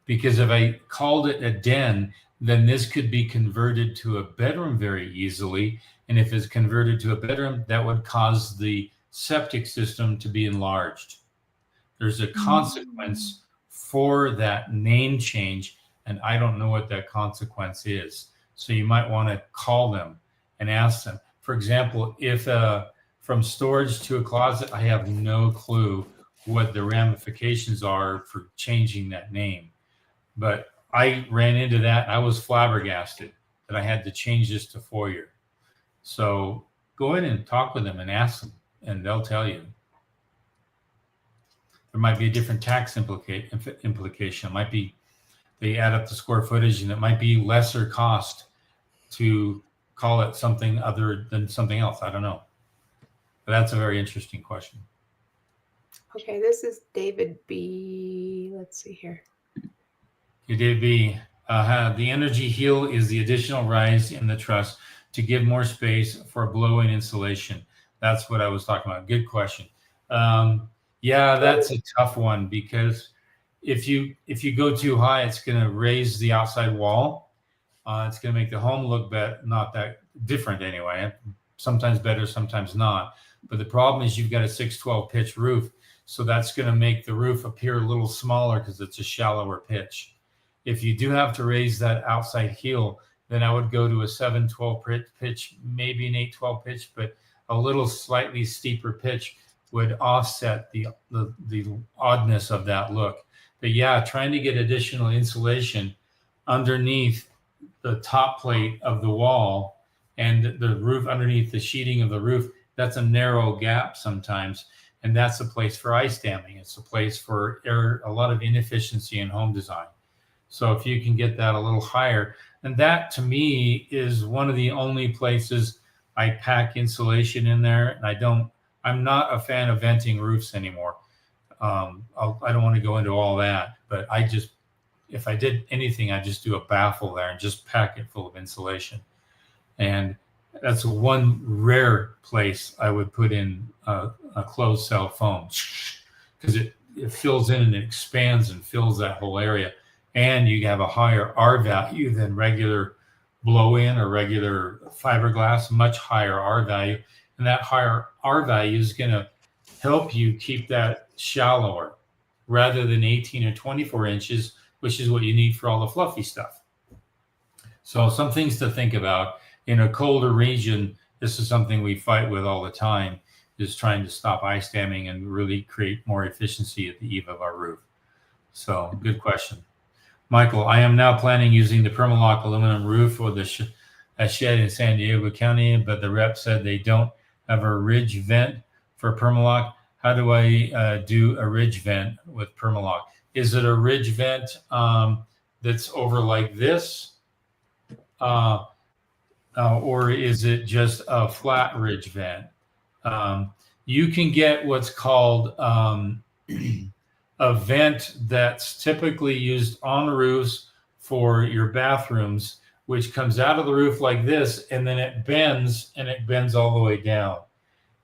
Because if I called it a den, then this could be converted to a bedroom very easily. And if it's converted to a bedroom, that would cause the septic system to be enlarged. There's a consequence for that name change, and I don't know what that consequence is. So you might want to call them and ask them. For example, if from storage to a closet, I have no clue what the ramifications are for changing that name. But I ran into that. I was flabbergasted that I had to change this to foyer. So go ahead and talk with them and ask them, and they'll tell you. There might be a different tax implication. It might be they add up the square footage, and it might be lesser cost to call it something other than something else. I don't know. But that's a very interesting question. Okay, this is David B. Let's see here. David B. The energy heel is the additional rise in the truss to give more space for blow-in insulation. That's what I was talking about. Good question. Yeah, that's a tough one because if you go too high, it's going to raise the outside wall. It's going to make the home look not that different anyway. Sometimes better, sometimes not. But the problem is you've got a 612 pitch roof, so that's going to make the roof appear a little smaller because it's a shallower pitch. If you do have to raise that outside heel, then I would go to a 712 pitch, maybe an 812 pitch, but a little slightly steeper pitch would offset the oddness of that look. But yeah, trying to get additional insulation underneath the top plate of the wall and the roof, underneath the sheeting of the roof, that's a narrow gap sometimes. And that's a place for ice damming. It's a place for a lot of inefficiency in home design. So if you can get that a little higher, and that to me is one of the only places I pack insulation in there. And I'm not a fan of venting roofs anymore. I don't want to go into all that, but if I did anything, I'd just do a baffle there and just pack it full of insulation. And that's one rare place I would put in a closed cell foam, because it fills in and it expands and fills that whole area. And you have a higher R value than regular blow-in or regular fiberglass, much higher R value. And that higher R value is going to help you keep that shallower rather than 18 or 24 inches, which is what you need for all the fluffy stuff. So some things to think about. In a colder region, this is something we fight with all the time, is trying to stop ice damming and really create more efficiency at the eave of our roof. So good question. Michael, I am now planning using the Permalock aluminum roof for a shed in San Diego County, but the rep said they don't have a ridge vent for Permalock. How do I do a ridge vent with Permalock? Is it a ridge vent that's over like this? Or is it just a flat ridge vent? You can get what's called a vent that's typically used on roofs for your bathrooms, which comes out of the roof like this, and then it bends all the way down.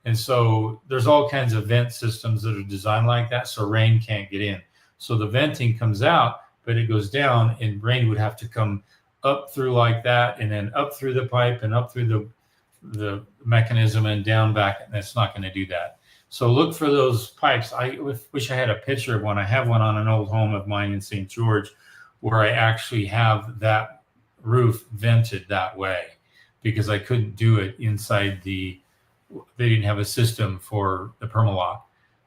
And so there's all kinds of vent systems that are designed like that, so rain can't get in. So the venting comes out, but it goes down, and rain would have to come up through like that, and then up through the pipe and up through the mechanism and down back, and it's not going to do that. So look for those pipes. I wish I had a picture of one. I have one on an old home of mine in St. George where I actually have that roof vented that way, because I couldn't do it inside they didn't have a system for the Permalock.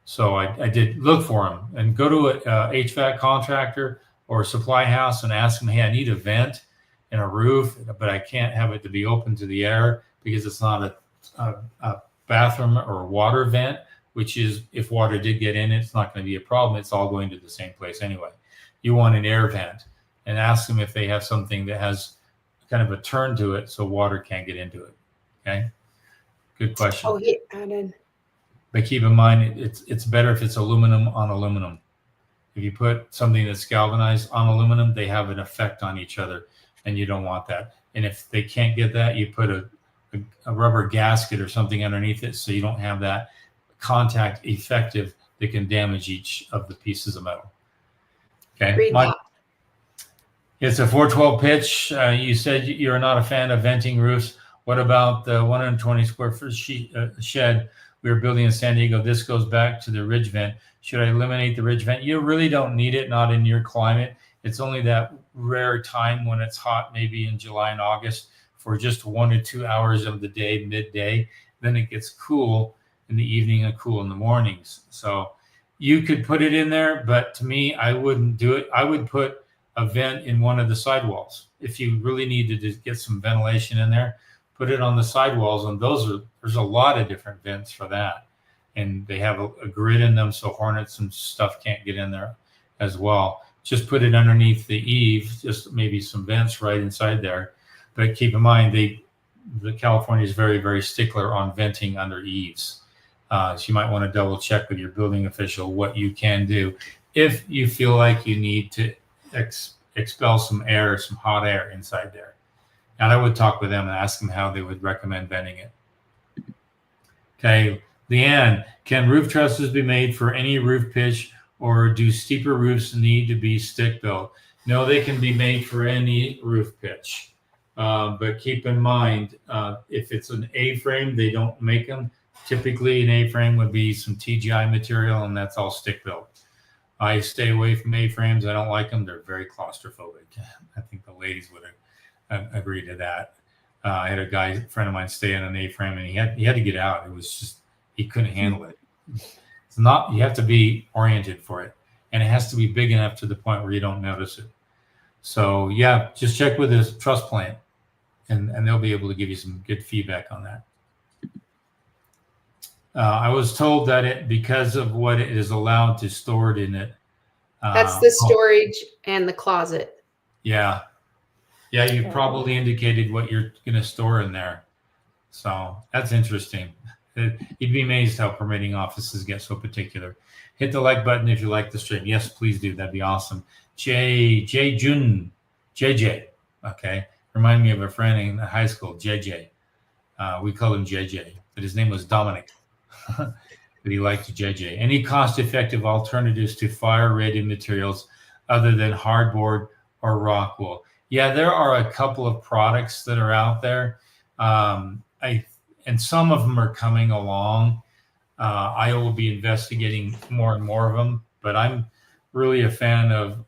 So I did look for them, and go to a HVAC contractor or a supply house and ask them, hey, I need a vent in a roof, but I can't have it to be open to the air because it's not a bathroom or water vent, which is, if water did get in, it's not going to be a problem. It's all going to the same place anyway. You want an air vent, and ask them if they have something that has kind of a turn to it so water can't get into it. Okay. Good question. Oh, he added. But keep in mind, it's better if it's aluminum on aluminum. If you put something that's galvanized on aluminum, they have an effect on each other, and you don't want that. And if they can't get that, you put a rubber gasket or something underneath it, so you don't have that contact effective that can damage each of the pieces of metal. Okay. It's a 412 pitch. You said you're not a fan of venting roofs. What about the 120 square foot shed we were building in San Diego? This goes back to the ridge vent. Should I eliminate the ridge vent? You really don't need it, not in your climate. It's only that rare time when it's hot, maybe in July and August, for just 1 or 2 hours of the day, midday. Then it gets cool in the evening and cool in the mornings. So you could put it in there, but to me, I wouldn't do it. I would put a vent in one of the sidewalls. If you really needed to get some ventilation in there, put it on the sidewalls, and there's a lot of different vents for that. And they have a grid in them, so hornets and stuff can't get in there as well. Just put it underneath the eave, just maybe some vents right inside there. But keep in mind, the California is very, very stickler on venting under eaves. So you might want to double check with your building official what you can do if you feel like you need to expel some air, some hot air inside there. And I would talk with them and ask them how they would recommend venting it. Okay, Leanne, can roof trusses be made for any roof pitch, or do steeper roofs need to be stick built? No, they can be made for any roof pitch. But keep in mind, if it's an A-frame, they don't make them. Typically, an A-frame would be some TGI material, and that's all stick built. I stay away from A-frames. I don't like them. They're very claustrophobic. I think the ladies would agree to that. I had a friend of mine stay in an A-frame, and he had to get out. It was just, he couldn't handle it. It's not, you have to be oriented for it, and it has to be big enough to the point where you don't notice it. So yeah, just check with his truss plant, and they'll be able to give you some good feedback on that. I was told that because of what it is allowed to store it in it. That's the storage and the closet. Yeah. Yeah, you probably indicated what you're going to store in there. So that's interesting. You'd be amazed how permitting offices get so particular. Hit the like button if you like the stream. Yes, please do. That'd be awesome. JJ. Okay. Remind me of a friend in high school, JJ. We called him JJ, but his name was Dominic. But he liked JJ. Any cost-effective alternatives to fire-rated materials other than hardboard or rock wool? Yeah, there are a couple of products that are out there. And some of them are coming along. I will be investigating more and more of them, but I'm really a fan of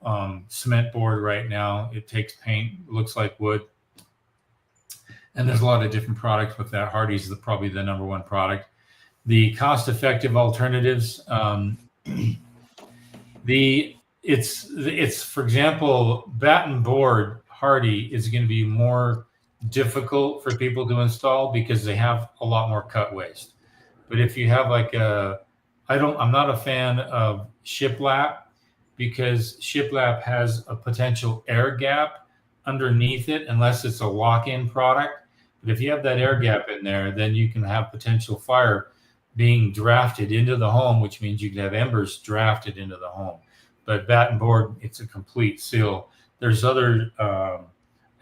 cement board right now. It takes paint, looks like wood. And there's a lot of different products with that. Hardy's is probably the #1 product. The cost-effective alternatives, it's for example, batten board Hardy is going to be more difficult for people to install because they have a lot more cut waste. But if you have like I'm not a fan of shiplap because shiplap has a potential air gap underneath it unless it's a lock-in product. But if you have that air gap in there, then you can have potential fire being drafted into the home, which means you can have embers drafted into the home. But batten board, it's a complete seal. There's other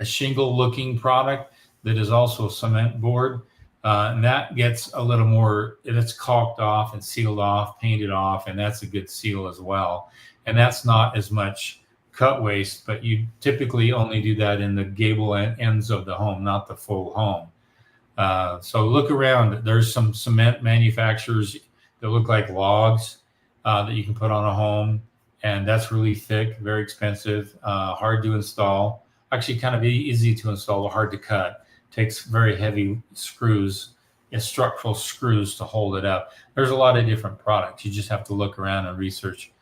a shingle-looking product that is also cement board, and that gets a little more. It's caulked off and sealed off, painted off, and that's a good seal as well. And that's not as much cut waste, but you typically only do that in the gable ends of the home, not the full home. So look around. There's some cement manufacturers that look like logs that you can put on a home, and that's really thick, very expensive, hard to install. Actually, kind of easy to install, hard to cut. Takes very heavy screws, structural screws to hold it up. There's a lot of different products. You just have to look around and research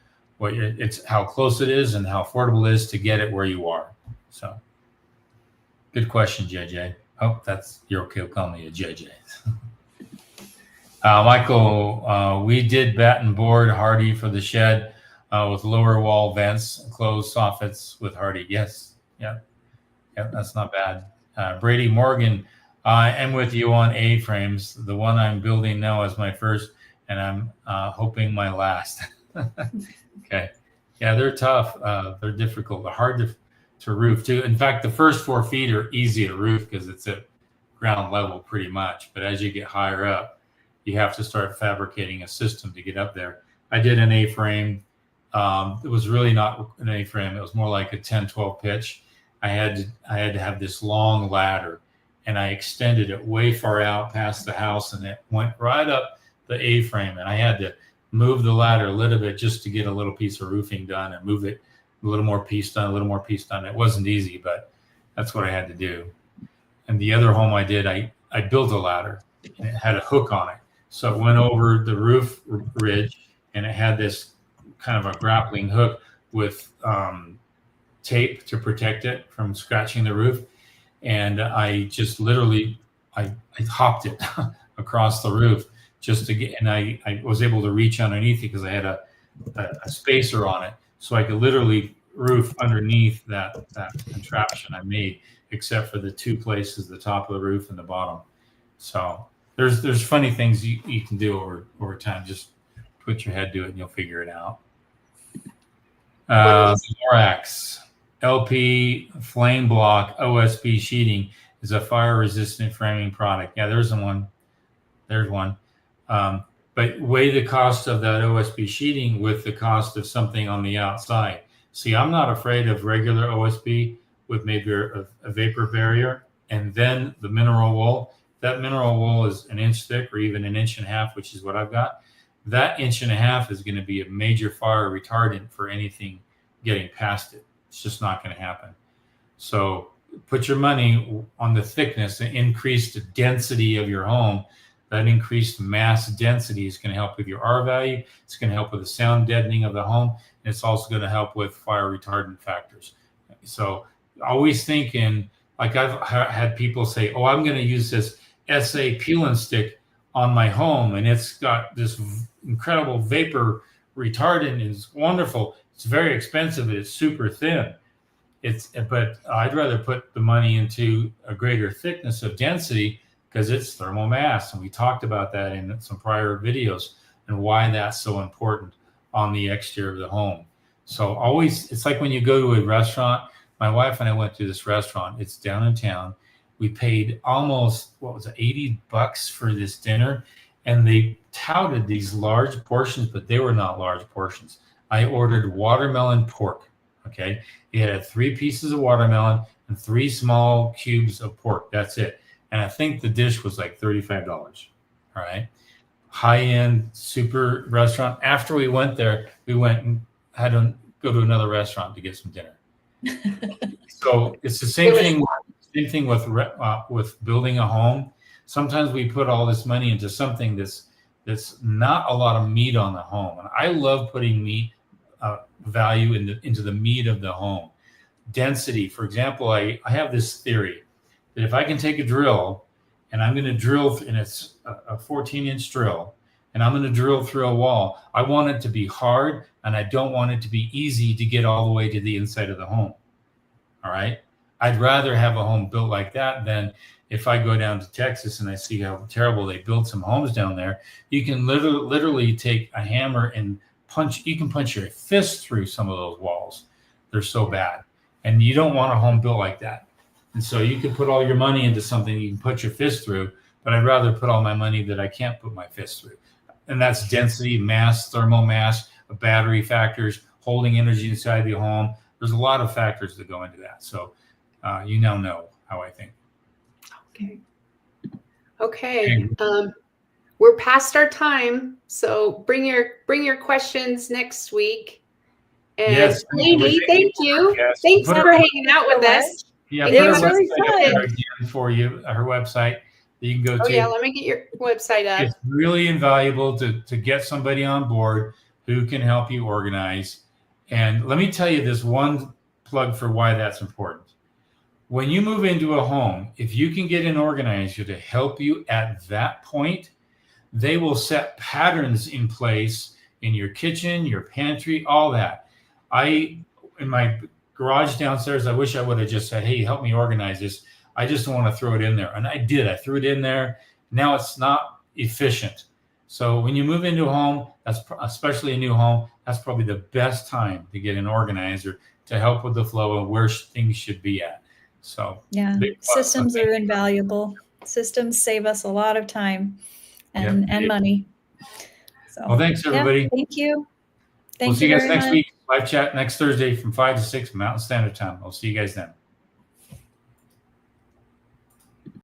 how close it is and how affordable it is to get it where you are. So, good question, JJ. Oh, you're okay with calling me a JJ. Michael, we did batten board Hardy for the shed with lower wall vents, closed soffits with Hardy. Yes, yeah, that's not bad. Brady Morgan, I'm with you on A-frames. The one I'm building now is my first, and I'm hoping my last. Okay, yeah, they're tough. They're difficult. They're hard to roof too. In fact, the first 4 feet are easy to roof because it's at ground level pretty much. But as you get higher up, you have to start fabricating a system to get up there. I did an A-frame. It was really not an A-frame. It was more like a 10-12 pitch. I had to have this long ladder, and I extended it way far out past the house, and it went right up the A-frame. And I had to move the ladder a little bit just to get a little piece of roofing done and move it a little more piece done, a little more piece done. It wasn't easy, but that's what I had to do. And the other home I did, I built a ladder, and it had a hook on it. So it went over the roof ridge, and it had this kind of a grappling hook with tape to protect it from scratching the roof. And I just literally, I hopped it across the roof just to get, and I was able to reach underneath it because I had a spacer on it. So I could literally roof underneath that contraption I made, except for the 2 places, the top of the roof and the bottom. So there's funny things you can do over time. Just put your head to it and you'll figure it out. Morax LP flame block OSB sheeting is a fire resistant framing product. Yeah, there's one. but weigh the cost of that OSB sheeting with the cost of something on the outside. See, I'm not afraid of regular OSB with maybe a vapor barrier and then the mineral wool. That mineral wool is an inch thick or even an inch and a half, which is what I've got. That inch and a half is going to be a major fire retardant for anything getting past it. It's just not going to happen. So put your money on the thickness and increase the density of your home. That increased mass density is going to help with your R value. It's going to help with the sound deadening of the home. And it's also going to help with fire retardant factors. So always thinking, like I've had people say, oh, I'm going to use this SA peel and stick on my home, and it's got this incredible vapor retardant. It's wonderful. It's very expensive. It's super thin. But I'd rather put the money into a greater thickness of density because it's thermal mass. And we talked about that in some prior videos and why that's so important on the exterior of the home. So always, it's like when you go to a restaurant. My wife and I went to this restaurant. It's down in town. We paid almost, what was it, $80 for this dinner. And they touted these large portions, but they were not large portions. I ordered watermelon pork. Okay. It had 3 pieces of watermelon and 3 small cubes of pork. That's it. And I think the dish was like $35. All right. High-end super restaurant. After we went there, we went and had to go to another restaurant to get some dinner. So it's the same thing. Same thing with building a home. Sometimes we put all this money into something that's not a lot of meat on the home. And I love putting meat value into the meat of the home. Density, for example, I have this theory that if I can take a drill and I'm going to drill, and it's a 14-inch drill, and I'm going to drill through a wall, I want it to be hard, and I don't want it to be easy to get all the way to the inside of the home. All right. I'd rather have a home built like that than if I go down to Texas and I see how terrible they build some homes down there. You can literally take a hammer and you can punch your fist through some of those walls. They're so bad. And you don't want a home built like that. And so you can put all your money into something you can put your fist through, but I'd rather put all my money that I can't put my fist through. And that's density, mass, thermal mass, battery factors, holding energy inside the home. There's a lot of factors that go into that. So you now know how I think. Okay. We're past our time, so bring your questions next week. And yes, Laney, thank you. Thanks for hanging out with us. Yeah, it was really fun again for you. Her website that you can go to. Oh yeah, let me get your website up. It's really invaluable to get somebody on board who can help you organize. And let me tell you this one plug for why that's important. When you move into a home, if you can get an organizer to help you at that point, they will set patterns in place in your kitchen, your pantry, all that. In my garage downstairs, I wish I would have just said, hey, help me organize this. I just don't want to throw it in there. And I did. I threw it in there. Now it's not efficient. So when you move into a home, especially a new home, that's probably the best time to get an organizer to help with the flow of where things should be at. So yeah, systems are invaluable. Systems save us a lot of time and money. So, well, thanks everybody. Yeah, thank you. We'll see you guys next week. Live chat next Thursday from 5 to 6 Mountain Standard Time. I'll see you guys then.